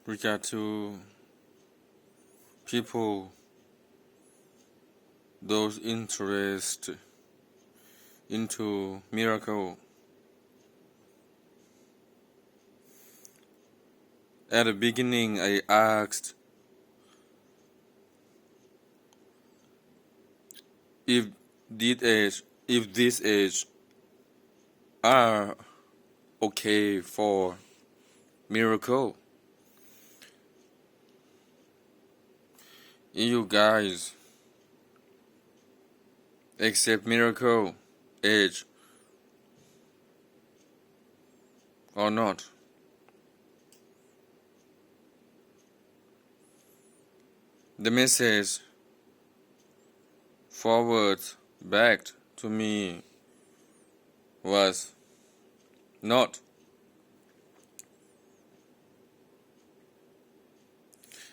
regard to people, those interested into miracle. At the beginning, I asked if this age are okay for miracle. You guys accept miracle age or not? The message forward back to me was not.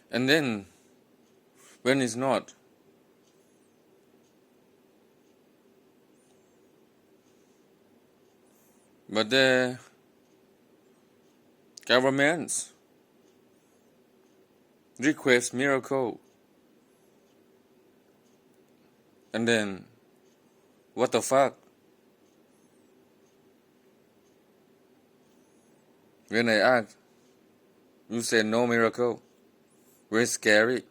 And then when it's not, but the governments request miracle, and then what the fuck? When I asked, you said no miracle. Very scary.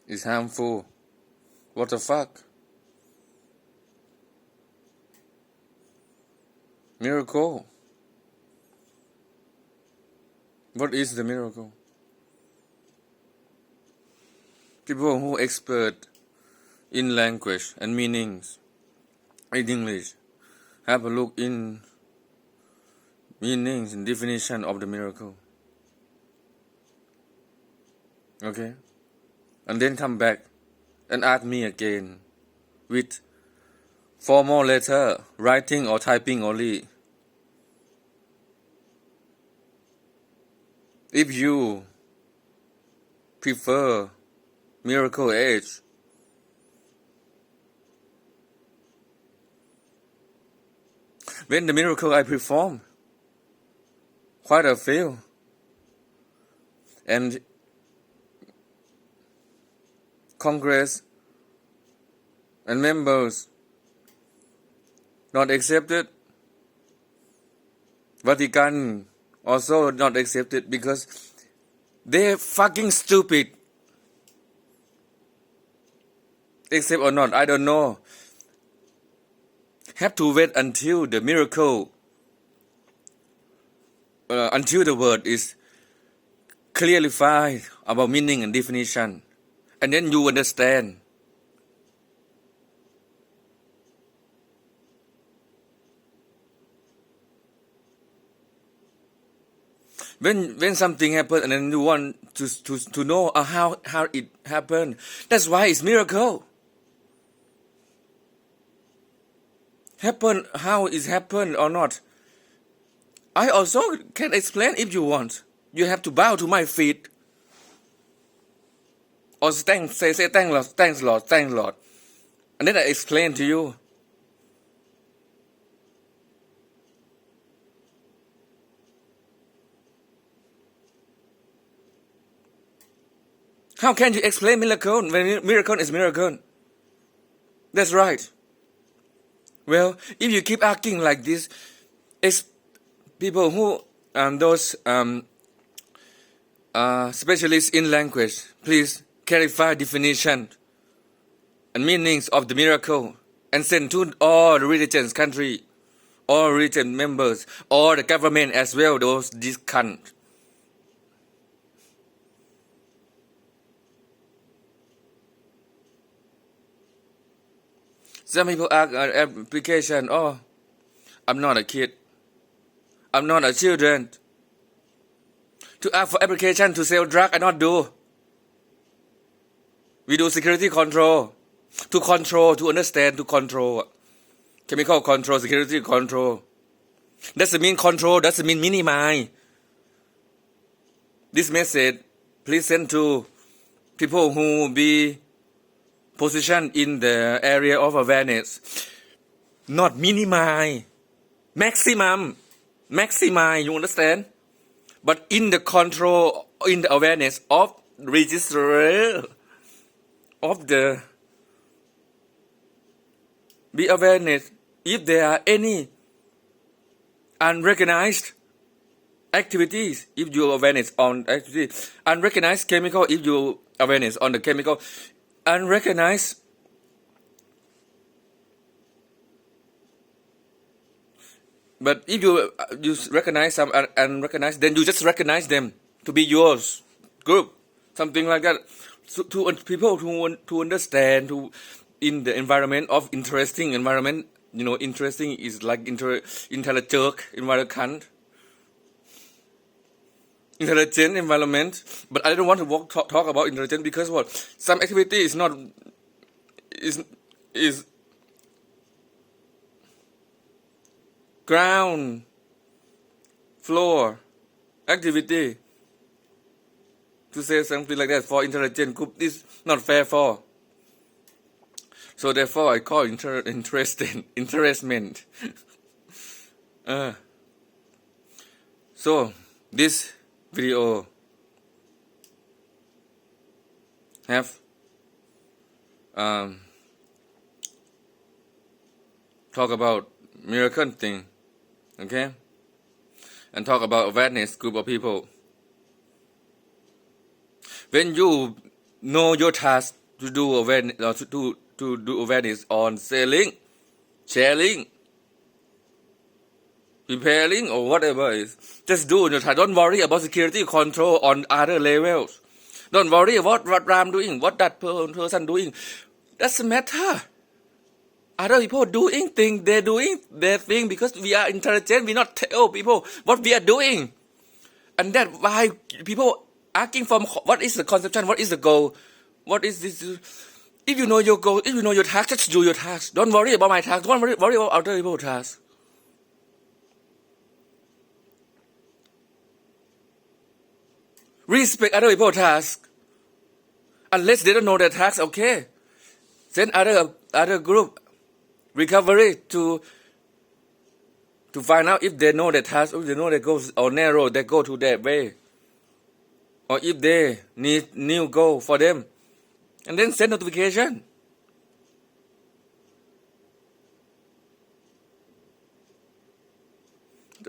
It's harmful. What the fuck? Miracle. What is the miracle? People who expert in language and meanings in English have a look in meanings and definition of the miracle. Okay? And then come back and ask me again with formal letter, writing or typing only. If you prefer miracle age, when the miracle I perform, quite a few, and Congress and members not accepted. Vatican also not accepted because they're fucking stupid. Accept or not, I don't know. Have to wait until the miracle, until the word is clarified about meaning and definition, and then you understand. When something happens and then you want to know how it happened, that's why it's miracle. Happen how it happened or not, I also can explain if you want. You have to bow to my feet or say thanks Lord, and then I explain to you. How can you explain miracle when miracle is miracle? That's right. Well, if you keep acting like this, it's people who those specialists in language, please clarify definition and meanings of the miracle and send to all the religions country, all religion members, all the government as well. This cunt. Some people ask application, oh, I'm not a kid. I'm not a children. To ask for application to sell drug, I not do. We do security control. To control, to understand, to control. Chemical control, security control. Doesn't mean control, doesn't mean minimize. This message, please send to people who be positioned in the area of awareness. Not minimize. maximize, you understand? But in the control, in the awareness of registrar of the be awareness if there are any unrecognized activities, if your awareness on activity, unrecognized chemical, if your awareness on the chemical, unrecognized but if you recognize some unrecognized, then you just recognize them to be yours group, something like that. So to people who want to understand to in the environment of interesting environment, you know, interesting is like intelligent environment. But I don't want to talk about intelligent because what some activity is not is ground floor activity. To say something like that for intelligent group is not fair for. So therefore I call interestment. So this video have talk about miracle thing, okay, and talk about awareness group of people. When you know your task to do awareness or to do awareness on selling, sharing, preparing or whatever it is, just do your task. Don't worry about security control on other levels. Don't worry about what I'm doing, what that person doing. Doesn't matter. Other people doing things, they're doing their thing because we are intelligent. We not tell people what we are doing, and that's why people asking for what is the conception, what is the goal, what is this. If you know your goal, if you know your task, just do your task. Don't worry about my task. Don't worry about other people's tasks. Respect other people's tasks. Unless they don't know their task, okay. Send other group recovery to find out if they know their task, if they know their goals or narrow they go to that way, or if they need new goal for them, and then send notification.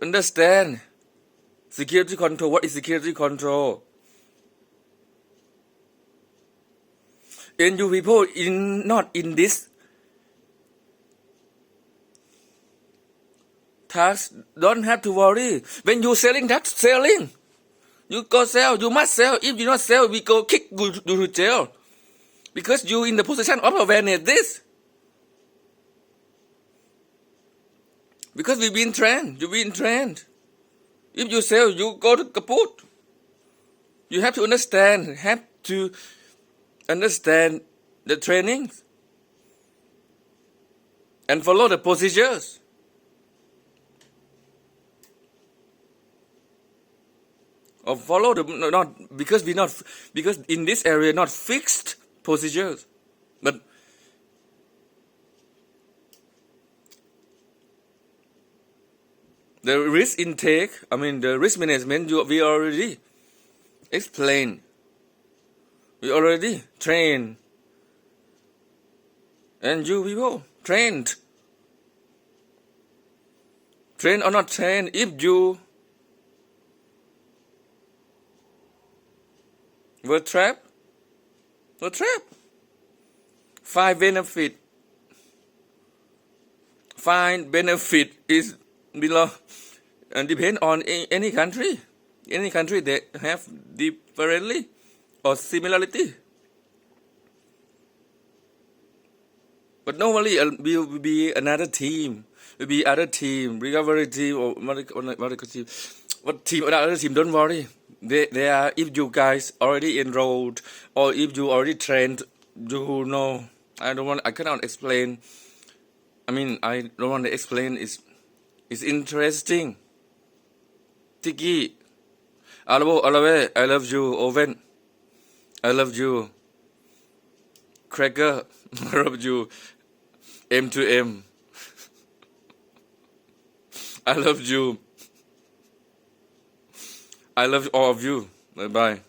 Understand security control. What is security control? And you people not in this task don't have to worry. When you selling, that's selling. You go sell, you must sell. If you not sell, we go kick you to jail. Because you in the position of awareness this. Because we've been trained, you've been trained. If you sell, you go to kaput. You have to understand the trainings and follow the procedures. Or follow the not because in this area not fixed procedures, but the risk intake. I mean the risk management. We already explained. We already trained, and you people trained or not trained. If you were trapped. Find benefit is below and depend on any country. Any country that have differently or similarity. But normally will be another team. Will be other team, recovery team or medical team. What team or other team? Don't worry. They are. If you guys already enrolled or if you already trained, you know. I cannot explain. I mean, I don't want to explain. It's interesting. Tiki, Alabo, Alawe, I love you. Oven, I love you. Cracker, I love you. M to M. I love you. I love all of you. Bye bye.